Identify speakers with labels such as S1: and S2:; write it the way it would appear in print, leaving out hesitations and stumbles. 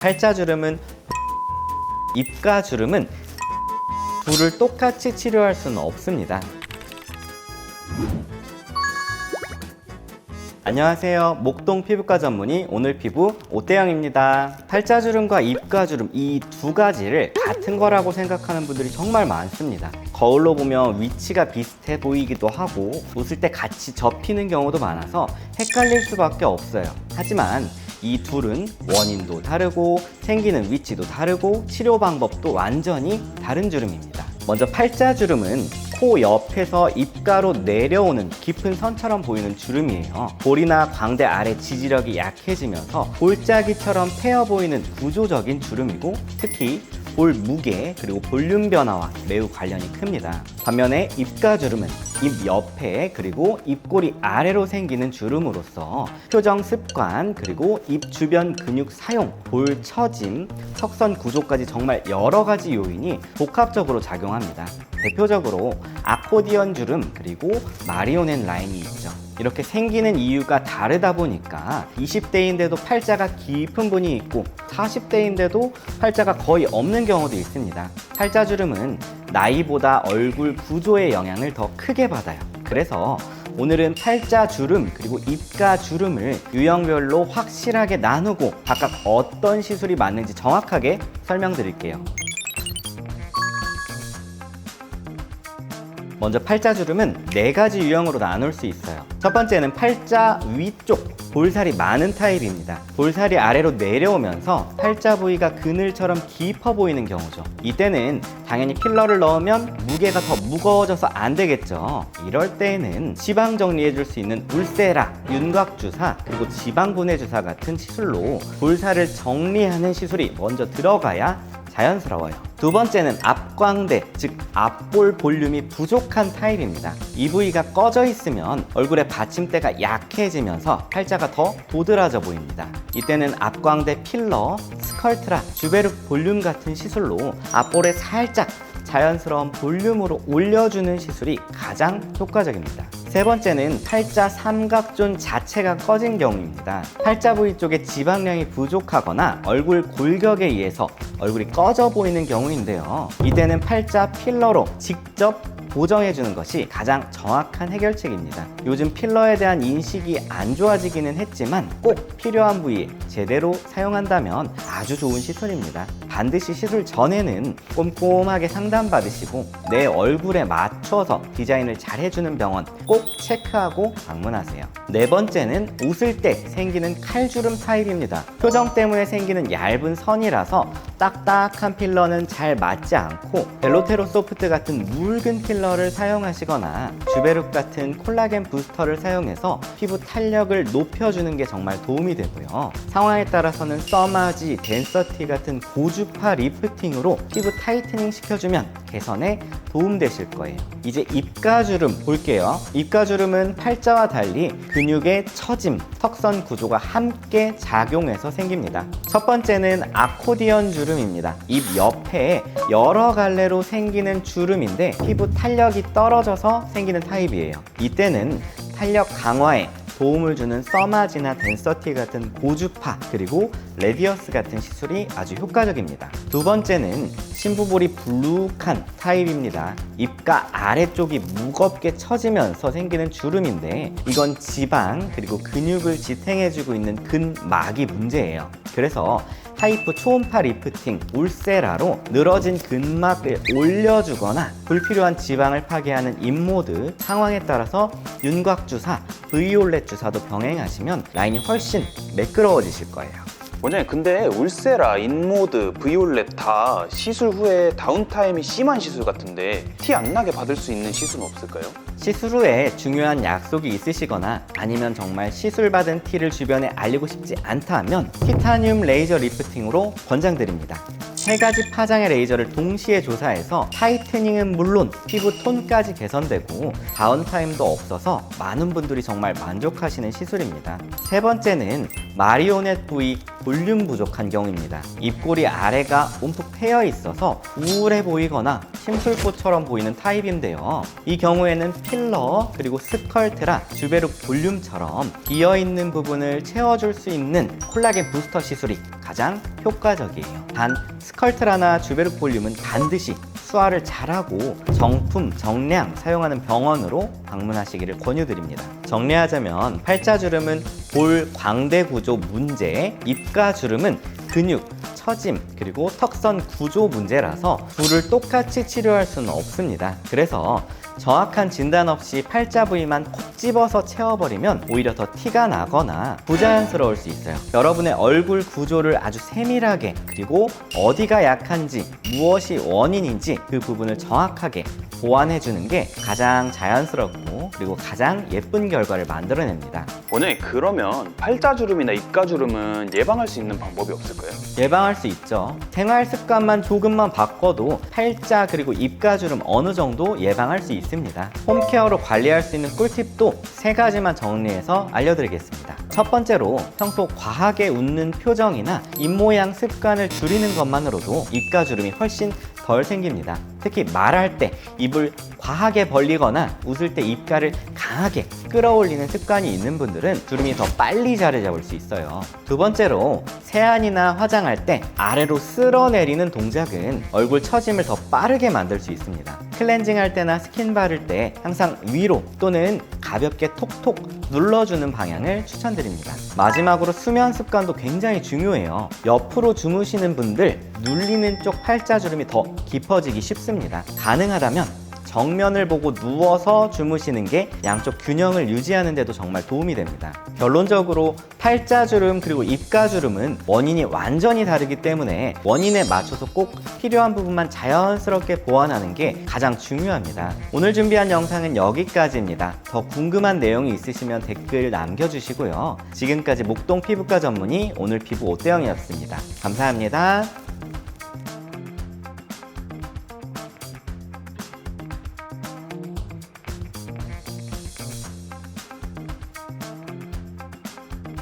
S1: 팔자주름은 입가주름은 둘을 똑같이 치료할 수는 없습니다. 안녕하세요. 목동 피부과 전문의 오늘 피부 오태영입니다. 팔자주름과 입가주름 이 두 가지를 같은 거라고 생각하는 분들이 정말 많습니다. 거울로 보면 위치가 비슷해 보이기도 하고 웃을 때 같이 접히는 경우도 많아서 헷갈릴 수밖에 없어요. 하지만 이 둘은 원인도 다르고 생기는 위치도 다르고 치료 방법도 완전히 다른 주름입니다. 먼저 팔자주름은 코 옆에서 입가로 내려오는 깊은 선처럼 보이는 주름이에요. 볼이나 광대 아래 지지력이 약해지면서 볼짜기처럼 패여 보이는 구조적인 주름이고 특히 볼 무게 그리고 볼륨 변화와 매우 관련이 큽니다. 반면에 입가주름은 입 옆에 그리고 입꼬리 아래로 생기는 주름으로서 표정 습관 그리고 입 주변 근육 사용, 볼 처짐, 턱선 구조까지 정말 여러 가지 요인이 복합적으로 작용합니다. 대표적으로 아코디언 주름 그리고 마리오넷 라인이 있죠. 이렇게 생기는 이유가 다르다 보니까 20대인데도 팔자가 깊은 분이 있고 40대인데도 팔자가 거의 없는 경우도 있습니다. 팔자주름은 나이보다 얼굴 구조의 영향을 더 크게 받아요. 그래서 오늘은 팔자주름 그리고 입가주름을 유형별로 확실하게 나누고 각각 어떤 시술이 맞는지 정확하게 설명드릴게요. 먼저 팔자주름은 4가지 유형으로 나눌 수 있어요. 첫 번째는 팔자 위쪽 볼살이 많은 타입입니다. 볼살이 아래로 내려오면서 팔자 부위가 그늘처럼 깊어 보이는 경우죠. 이때는 당연히 필러를 넣으면 무게가 더 무거워져서 안 되겠죠. 이럴 때에는 지방 정리해 줄 수 있는 울세라, 윤곽주사, 그리고 지방분해주사 같은 시술로 볼살을 정리하는 시술이 먼저 들어가야 자연스러워요. 두 번째는 앞광대, 즉 앞볼 볼륨이 부족한 타입입니다. 이 부위가 꺼져 있으면 얼굴의 받침대가 약해지면서 팔자가 더 도드라져 보입니다. 이때는 앞광대 필러, 스컬트라, 주베룩 볼륨 같은 시술로 앞볼에 살짝 자연스러운 볼륨으로 올려주는 시술이 가장 효과적입니다. 세 번째는 팔자 삼각존 자체가 꺼진 경우입니다. 팔자 부위 쪽에 지방량이 부족하거나 얼굴 골격에 의해서 얼굴이 꺼져 보이는 경우인데요. 이때는 팔자 필러로 직접 보정해주는 것이 가장 정확한 해결책입니다. 요즘 필러에 대한 인식이 안 좋아지기는 했지만 꼭 필요한 부위에 제대로 사용한다면 아주 좋은 시술입니다. 반드시 시술 전에는 꼼꼼하게 상담받으시고 내 얼굴에 맞춰서 디자인을 잘 해주는 병원 꼭 체크하고 방문하세요. 네 번째는 웃을 때 생기는 칼주름 타입입니다. 표정 때문에 생기는 얇은 선이라서 딱딱한 필러는 잘 맞지 않고 벨로테로 소프트 같은 묽은 필러를 사용하시거나 주베룩 같은 콜라겐 부스터를 사용해서 피부 탄력을 높여주는 게 정말 도움이 되고요. 상황에 따라서는 써마지, 덴서티 같은 고주파 리프팅으로 피부 타이트닝 시켜주면 개선에 도움되실 거예요. 이제 입가주름 볼게요. 입가주름은 팔자와 달리 근육의 처짐, 턱선 구조가 함께 작용해서 생깁니다. 첫 번째는 아코디언 주름입니다. 입 옆에 여러 갈래로 생기는 주름인데 피부 탄력이 떨어져서 생기는 타입이에요. 이때는 탄력 강화에 도움을 주는 써마지나 덴서티 같은 고주파 그리고 레디어스 같은 시술이 아주 효과적입니다. 두 번째는 심부볼이 불룩한 타입입니다. 입가 아래쪽이 무겁게 처지면서 생기는 주름인데 이건 지방 그리고 근육을 지탱해주고 있는 근막이 문제예요. 그래서 하이프 초음파 리프팅, 울세라로 늘어진 근막을 올려주거나 불필요한 지방을 파괴하는 인모드, 상황에 따라서 윤곽주사, 브이올렛 주사도 병행하시면 라인이 훨씬 매끄러워지실 거예요.
S2: 원장님, 근데 울세라, 인모드, 브이올렛 다 시술 후에 다운타임이 심한 시술 같은데 티 안 나게 받을 수 있는 시술은 없을까요?
S1: 시술 후에 중요한 약속이 있으시거나 아니면 정말 시술 받은 티를 주변에 알리고 싶지 않다면 티타늄 레이저 리프팅으로 권장드립니다. 3가지 파장의 레이저를 동시에 조사해서 타이트닝은 물론 피부 톤까지 개선되고 다운타임도 없어서 많은 분들이 정말 만족하시는 시술입니다. 세 번째는 마리오넷 부위 볼륨 부족한 경우입니다. 입꼬리 아래가 움푹 패여 있어서 우울해 보이거나 심술꽃처럼 보이는 타입인데요. 이 경우에는 필러 그리고 스컬트라 주베룩 볼륨처럼 비어있는 부분을 채워줄 수 있는 콜라겐 부스터 시술이 가장 효과적이에요. 단 스컬트라나 주베룩 볼륨은 반드시 수화를 잘하고 정품, 정량 사용하는 병원으로 방문하시기를 권유드립니다. 정리하자면 팔자주름은 볼 광대 구조 문제, 입가주름은 근육, 처짐, 그리고 턱선 구조 문제라서 둘을 똑같이 치료할 수는 없습니다. 그래서 정확한 진단 없이 팔자 부위만 콕 집어서 채워버리면 오히려 더 티가 나거나 부자연스러울 수 있어요. 여러분의 얼굴 구조를 아주 세밀하게 그리고 어디가 약한지 무엇이 원인인지 그 부분을 정확하게 보완해주는 게 가장 자연스럽고 그리고 가장 예쁜 결과를 만들어냅니다.
S2: 원장님, 그러면 팔자주름이나 입가주름은 예방할 수 있는 방법이 없을까요?
S1: 예방할 수 있죠. 생활 습관만 조금만 바꿔도 팔자 그리고 입가주름 어느 정도 예방할 수 있습니다. 홈케어로 관리할 수 있는 꿀팁도 3가지만 정리해서 알려드리겠습니다. 첫 번째로 평소 과하게 웃는 표정이나 입모양 습관을 줄이는 것만으로도 입가주름이 훨씬 덜 생깁니다. 특히 말할 때 입을 과하게 벌리거나 웃을 때 입가를 강하게 끌어올리는 습관이 있는 분들은 주름이 더 빨리 자리 잡을 수 있어요. 두 번째로 세안이나 화장할 때 아래로 쓸어내리는 동작은 얼굴 처짐을 더 빠르게 만들 수 있습니다. 클렌징 할 때나 스킨 바를 때 항상 위로 또는 가볍게 톡톡 눌러주는 방향을 추천드립니다. 마지막으로 수면 습관도 굉장히 중요해요. 옆으로 주무시는 분들 눌리는 쪽 팔자주름이 더 깊어지기 쉽습니다. 가능하다면 정면을 보고 누워서 주무시는 게 양쪽 균형을 유지하는 데도 정말 도움이 됩니다. 결론적으로 팔자주름 그리고 입가주름은 원인이 완전히 다르기 때문에 원인에 맞춰서 꼭 필요한 부분만 자연스럽게 보완하는 게 가장 중요합니다. 오늘 준비한 영상은 여기까지입니다. 더 궁금한 내용이 있으시면 댓글 남겨주시고요. 지금까지 목동 피부과 전문의 오늘 피부 오태영이었습니다. 감사합니다.